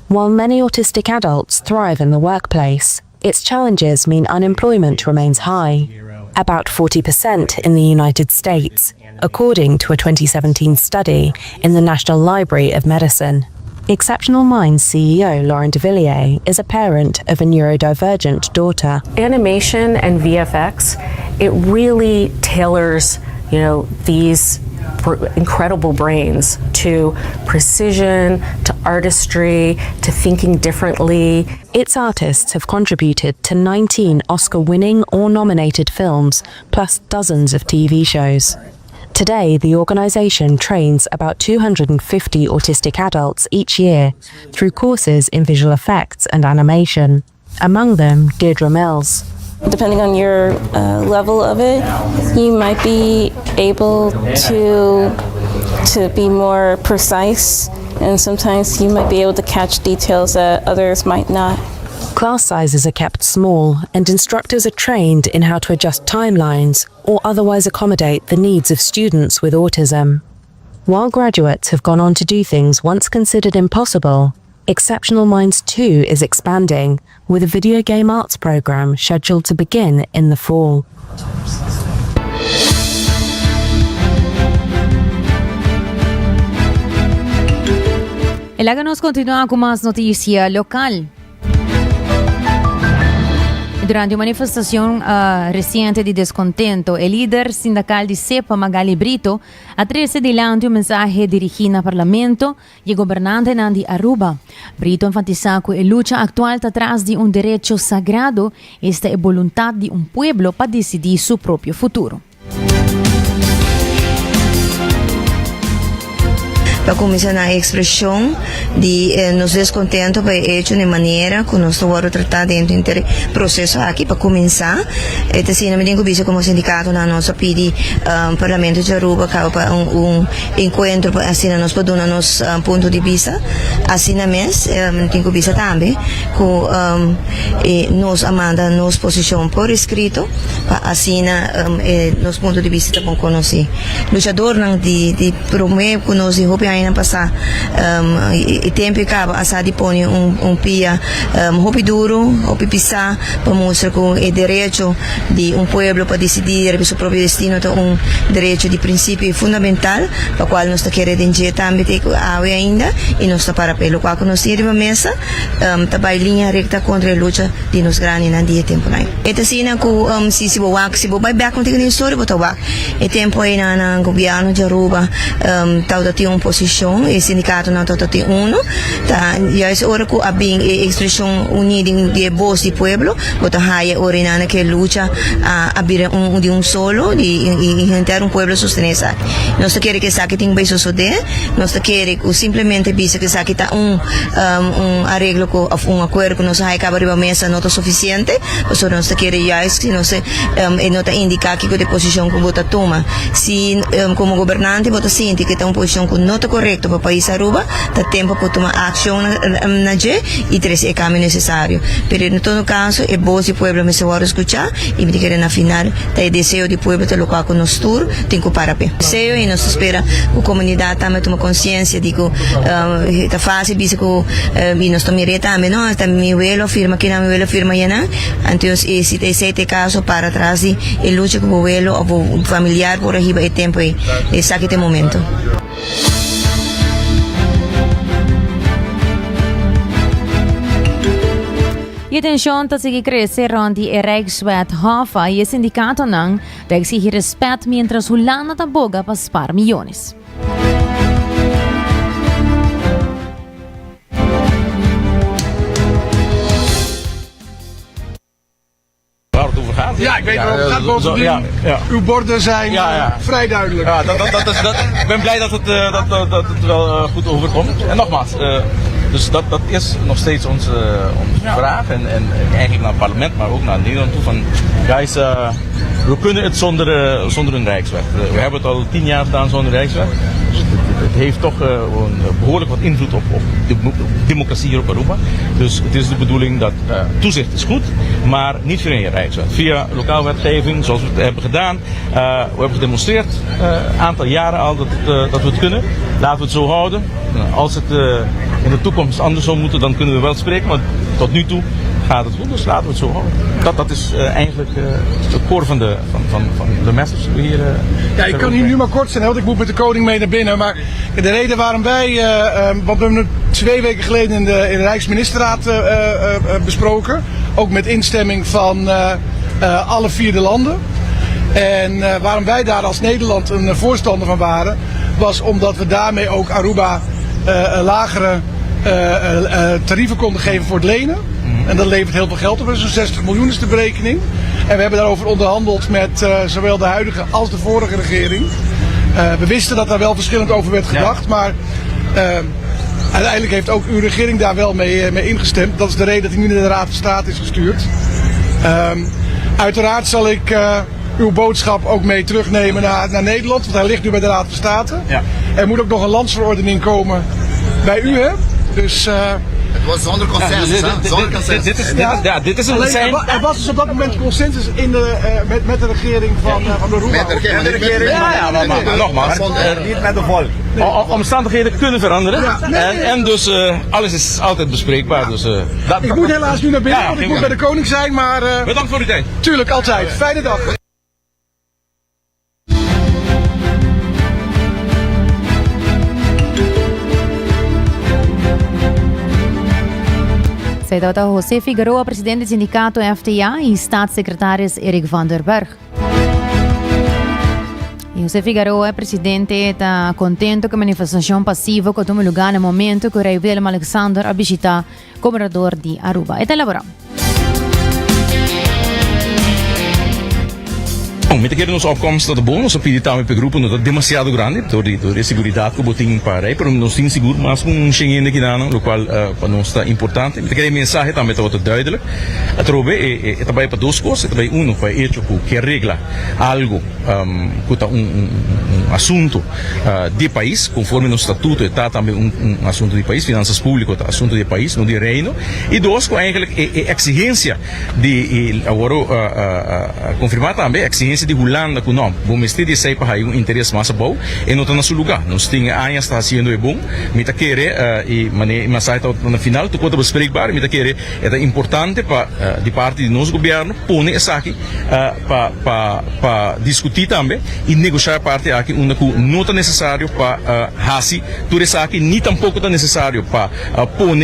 While many autistic adults thrive in the workplace, its challenges mean unemployment remains high, about 40% in the United States, according to a 2017 study in the National Library of Medicine. Exceptional Minds CEO Lauren de Villiers is a parent of a neurodivergent daughter. Animation and VFX, it really tailors, these incredible brains to precision, to artistry, to thinking differently. Its artists have contributed to 19 Oscar-winning or nominated films, plus dozens of TV shows. Today, the organization trains about 250 autistic adults each year through courses in visual effects and animation. Among them, Deirdre Mills. Depending on your level of it, you might be able to be more precise, and sometimes you might be able to catch details that others might not. Class sizes are kept small, and instructors are trained in how to adjust timelines or otherwise accommodate the needs of students with autism. While graduates have gone on to do things once considered impossible, Exceptional Minds 2 is expanding, with a video game arts program scheduled to begin in the fall. El Áganos continúa con más noticia local. Durante uma manifestação recente de descontento, o líder sindical de CEPA, Magali Brito, trouxe adiante um mensagem dirigido ao parlamento e governante de Aruba. Brito enfatizou que a luta atual está atrás de um direito sagrado, esta é a vontade de um pueblo para decidir seu próprio futuro. Para começar a expressão de nos descontento foi hecho de maneira que nós estamos tratando dentro do processo aqui para começar. Então, assim, me digo isso como sindicato na nossa pedi parlamento de Aruba para encontro assim nós podemos dar nosso ponto de vista. Assim mesmo, me digo isso também que nós amanda nossa posição por escrito para assim nosso ponto de vista bom conhecer. Luchador não de promover que nós ainda passar e tempo acaba a de pôr pia hopi duro hopi pisar para mostrar que é direito de pueblo para decidir seu próprio destino é direito de princípio fundamental para qual nós queremos também ter ainda e nós está para pelo qual nós temos mesa está em linha recta contra a luta de nos grandes na dia tempo não é assim que se vai back contigo na história botar é tempo aí na governo de Aruba tal tem posição e sindicato não tem tá e é hora que a bem expressão unida de voz do pueblo bota haya orina que luta a abrir de solo e inteiro pueblo sostener nós queremos que saque tem bem suceder nós queremos simplesmente visa que saque tá arreglo com acordo que nós acaba arriba mesa não é suficiente então nós queremos já que nós não tá indicar que a posição que bota toma se como governante bota sente que tá uma posição que não tá correto para o país Aruba, dá tempo para tomar ação na G e trazer o caminho necessário. Mas, em todo caso, é bom se o povo me sabe escutar e me dizer na final, o desejo do povo de colocar com nós tudo, tem que parar bem. Desejo e nós espera que a comunidade também tome consciência de que está fácil, diz que nós tomamos também, não? Está meu abuelo firma, que não meu abuelo firma, não? Então, se tem esse caso para trás e luta com o abuelo ou o familiar por arriba é tempo e saque de momento. E a tensão está a crescer onde o Rijkswet Hafa e o sindicato não exigem respeito mientras o lana está boga para spar milhões. Waar het over gaat? Ja, ik weet waarom het gaat bovendien. Uw borden zijn vrij duidelijk. Ja, ik ben blij dat het wel goed overkomt. En nogmaals, dus dat is nog steeds onze vraag. En eigenlijk naar het parlement, maar ook naar Nederland toe. Van, guys, we kunnen het zonder een Rijkswet. We hebben het al 10 jaar gedaan zonder Rijkswet. Dus het heeft toch behoorlijk wat invloed op de democratie hier op Aruba. Dus het is de bedoeling dat toezicht is goed, maar niet via een Rijkswet. Via lokaal wetgeving, zoals we het hebben gedaan. We hebben gedemonstreerd een aantal jaren al dat we het kunnen. Laten we het zo houden. Als het in de toekomst anders zou moeten, dan kunnen we wel spreken. Maar tot nu toe gaat het goed, dus laten we het zo houden. Dat is eigenlijk de core van de message die we hier... ja, ik kan hier nu maar kort zijn, want ik moet met de koning mee naar binnen. Maar de reden waarom wij, want we hebben het 2 weken geleden in de Rijksministerraad besproken. Ook met instemming van alle 4 de landen. En waarom wij daar als Nederland een voorstander van waren, was omdat we daarmee ook Aruba lagere tarieven konden geven voor het lenen. En dat levert heel veel geld op, zo'n 60 miljoen is de berekening. En we hebben daarover onderhandeld met zowel de huidige als de vorige regering. We wisten dat daar wel verschillend over werd gedacht, maar uiteindelijk heeft ook uw regering daar wel mee ingestemd. Dat is de reden dat hij nu naar de Raad van State is gestuurd. Uiteraard zal ik uw boodschap ook mee terugnemen naar Nederland, want hij ligt nu bij de Raad van State. Ja. Er moet ook nog een landsverordening komen bij u, hè? Dus... Het was zonder consensus, dit is een zijn... Er was dus op dat moment consensus met de regering van de Aruba. Met de regering? Ja, maar nogmaals, niet met de volk. Omstandigheden kunnen veranderen. En dus alles is altijd bespreekbaar. Dus, ik moet helaas nu naar binnen, want ik moet bij de koning zijn, maar... Bedankt voor uw tijd. Tuurlijk, altijd. Fijne dag. Zei dat José Figueroa, presidente do sindicato FTA, e staatssecretaris Erik van der Berg. E José Figueroa, presidente, está contente com a manifestação passiva que toma lugar no momento que o rei Willem Alexander a visitar o governador de Aruba. Está elaborado. Bom, met de onze opkomst dat de bonus op die taal met groepen dat demasiado grande door de seguridad que botin para pero nos tin seguro mas com Schengen aqui não, lo qual para nós está importante. Met de mensagem também está muito duidelijk. Atrobe é também para duas coisas, também para hecho que regla algo que está assunto de país, conforme no estatuto está também assunto de país, finanças públicas, assunto de país, não de reino. E dois, eigenlijk exigência de agora confirmar também exigência de Holanda que não, bom, este de sei para um interesse mais bom e não está no seu lugar. Nós temos anos está sendo bom, me tá querer e mas sai na final tu conta bespreekbaar, me tá querer é importante para de parte do nosso governo pôr essa aqui para discutir também e negociar parte aqui onde não está necessário para hasi tudo essa aqui nem tampouco está necessário para pôr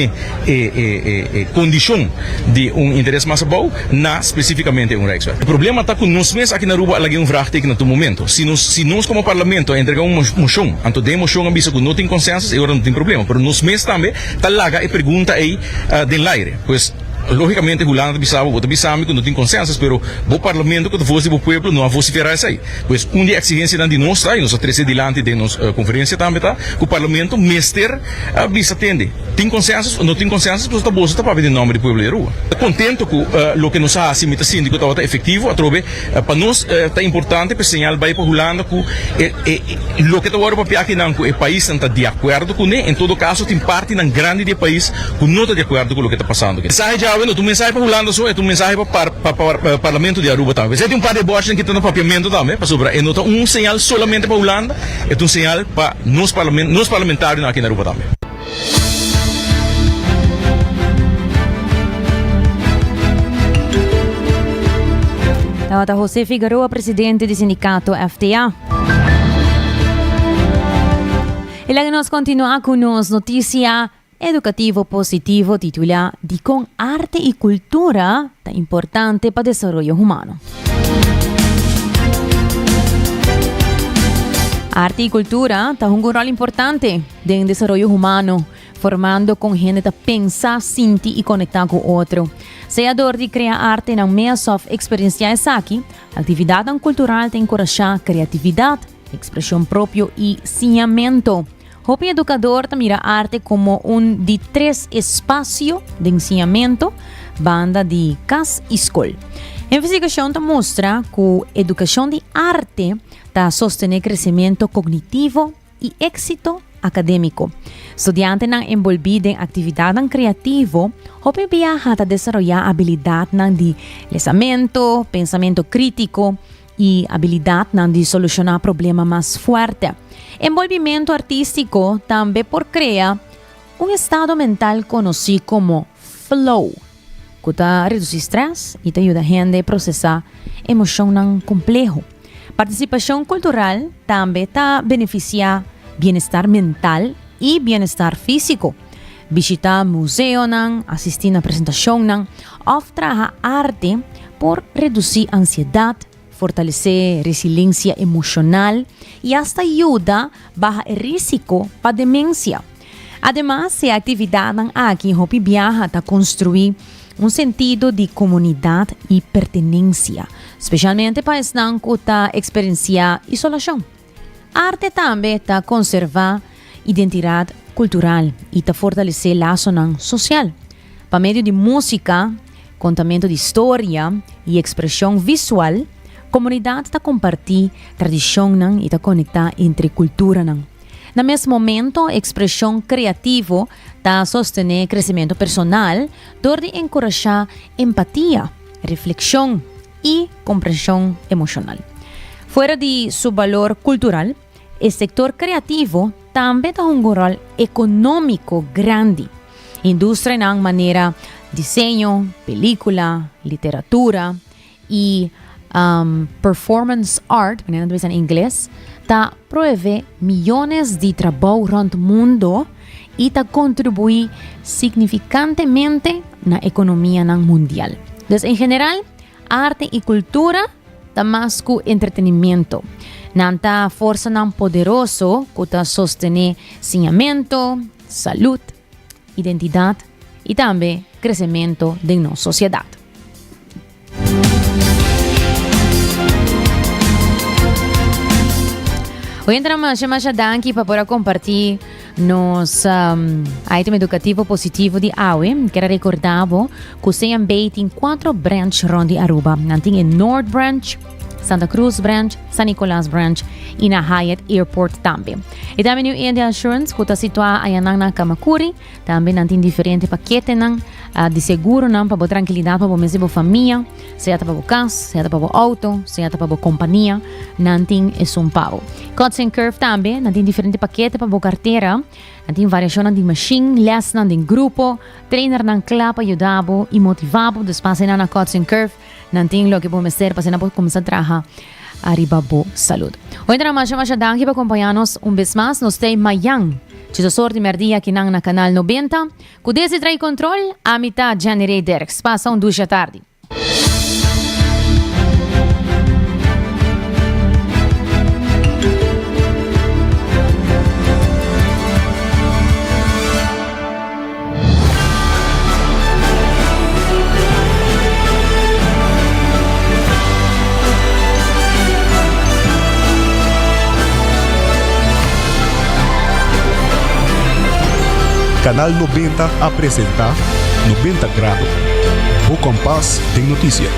condição de interesse mais bom na especificamente Rijksweg. O problema está com nós mesmos aqui na Aruba lagi vraagteken no momento. Se nós como parlamento entregamos uma moção, anto de moção ambisa que não tem consenso, agora não tem problema. Pero nós mesmos também talaga e pergunta aí del aire. Pois logicamente Holanda bisava vota bisami que não tem consenso, pero o parlamento que fosse o povo não vociferar isso aí. Pois de exigência de nós está, e nós treze dilante de nos conferência também tá, que o parlamento mester bisa atende. Tem consenso ou não tem consenso, pois tá bolsa tá para pedir nome do povo de rua. Contento com o que nos faz imita síndico tá efetivo, atrobe para nós tá importante para sinal vai para Holanda que o que tá agora para aqui não o país não tá de acordo com ele, em todo caso tem parte nan grande do país que não tá de acordo com o que tá passando aqui. Bueno, tu mensagem para Holanda só é tu mensagem para o Parlamento de Aruba também. Você tem par de bochas que estão no papiamento também, para sobrar. É não um sinal solamente para Holanda, é um sinal para nos parlamentários aqui na Aruba também. Tawata José Figueroa, presidente do sindicato FTA. E lá nós continuamos com as notícias educativo positivo titula di con arte e cultura ta importante para o desarrollo humano. Arte e cultura ta un rol importante no desarrollo humano, formando com gente a pensar, sentir e conectar com outro. Seja dor de criar arte na meia soft experienciais aqui, atividade cultural tem encorajar criatividade, expressão própria e ensinamento. O educador mira arte como de 3 espaços de ensinamento, banda de casa e escola. A investigação mostra que a educação de arte sustém crescimento cognitivo e êxito acadêmico. Estudiantes envolvidos em atividade criativa, viaja a desenvolver habilidade de pensamento, pensamento crítico e habilidade de solucionar problemas mais fortes. Envolvimento artístico também por criar estado mental conhecido como flow, que reduz o estresse e ajuda a gente a processar emoção complejo. Participação cultural também beneficia bem-estar mental e bem-estar físico. Visitar museu, assistir a apresentação, ou trabalhar arte por reduzir ansiedade, fortalecer resiliência emocional e hasta ajuda a bajar o risco para demência. Además, a atividade aqui viaja a construir sentido de comunidade e pertenência, especialmente para os que experienciar isolação. A arte também conserva identidade cultural e fortalecer laço social. Por meio de música, contamento de história e expressão visual, comunidade compartilha tradição e conectar entre cultura. No mesmo momento, a expressão criativa sustém crescimento personal, dor de encorajar empatia, reflexão e compreensão emocional. Fora de seu valor cultural, o setor criativo também tem rol econômico grande. Indústria na maneira desenho, película, literatura e performance art, em inglês, promove milhões de trabalho durante o mundo e ta contribuir significantemente na economia mundial. Dus em geral, arte e cultura ta mais que entretenimento. Nanta força poderoso que ta sostener saneamento, saúde, identidade e também crescimento de nossa sociedade. Hoy entramos a danki para poder compartir nos item educativo positivo de AWE. Quero recordar que o CMB tem 4 branches rond Aruba. Tem em North Branch, Santa Cruz Branch, San Nicolás Branch e na Hyatt Airport também. E também o India Insurance, que está situado aí na Kamakuri, também tem diferentes paquetes de seguro para a tranquilidade para a família, seja para o carro, seja para o auto, seja para a companhia, não tem um pago. Cuts and Curve também, tem diferentes paquetes para a carteira, tem variação de machine, lesson de grupo, trainer na clapa, ajudado e motivado, depois na Cuts and Curve, não tem o que podemos fazer para começar a trabalhar arriba bo saúde. Hoje nós chamamos a danki para acompanhar-nos vez mais, nós temos Mayang, que sorte merdia aqui na canal 90, com desse trai controle, a mitad generei Derks, passam 2 da tarde. Canal 90 apresenta 90 Grados, o compás de notícia.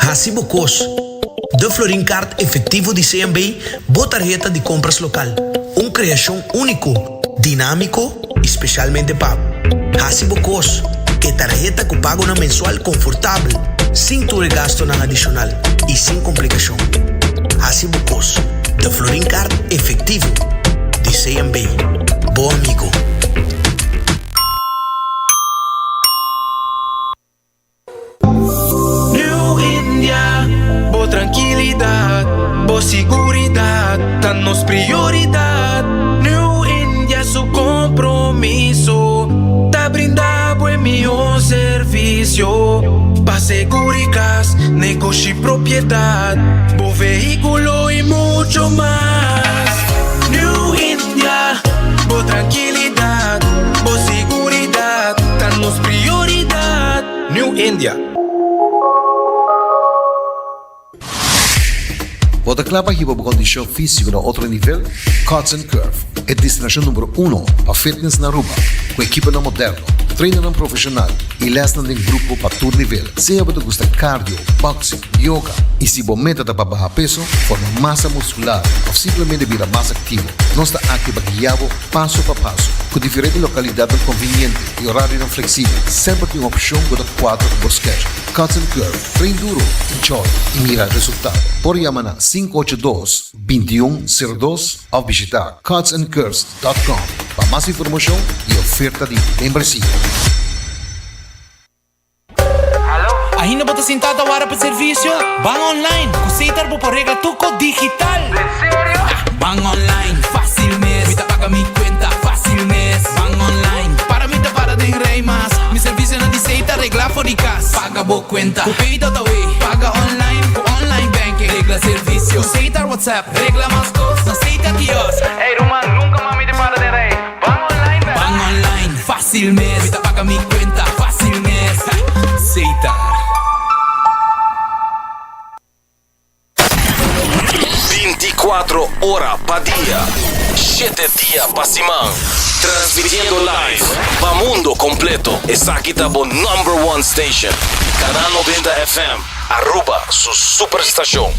Hacibocos, de Florincard efetivo de CMB, boa tarjeta de compras local. Criação único, dinâmico, especialmente pago. Hacibocos, que tarjeta que pago na mensual confortável, sem tu gasto na adicional e sem complicação. Hacibocos, de Florincard efetivo de CMB. Bom amigo. New India, boa tranquilidade, boa seguridade, tá nos prioridade. New India, su compromisso, tá brindar buen melhor serviço. Pa seguridad, negocio y propiedad, bo vehículo y mucho más. New India, bo tranquilidad, bo seguridad, danos prioridad. New India. Bota clapa que boa condição física no outro nível, Cuts and Curve é destinação número 1 para fitness na Aruba, com equipa no moderno, treino profissional e lesson em grupo para todo nível. Se você gosta de cardio, boxing, yoga e se você meta para baixar peso, formar massa muscular ou simplesmente virar mais ativo, nós estamos aqui para guiar passo a passo, com diferentes localidades convenientes e horário flexível. Sempre tem uma opção com 4 por schedule. Cuts and Curve, treino duro, enjoy e mira resultado. Por chamar na 582-2102 ou visitar cutsandcurves.com para mais informação e oferta de membresia. Ainda bota sentada agora para serviço? Van online, cositar por rega tuco digital. ¿En serio? Van online, fácil mes. Me paga mi cuenta, fácil mes. Van online, para mí te para de rey más. Mi servicio no dice regla for the cash. Paga bo cuenta, copay todo way. Paga online, online banking. Regla servicio, cositar WhatsApp. Regla más cosas, aceita kiosк. Hey Roman, nunca mami te para de rey. Van online, baby. Van online, fácil mes. Me paga mi cuenta, fácil mes. Cositar. 24 horas pa' día, 7 días pa' semana, transmitiendo live pa' mundo completo. Es aquí tabo #1 station, Canal 90 FM, Aruba, su superestación.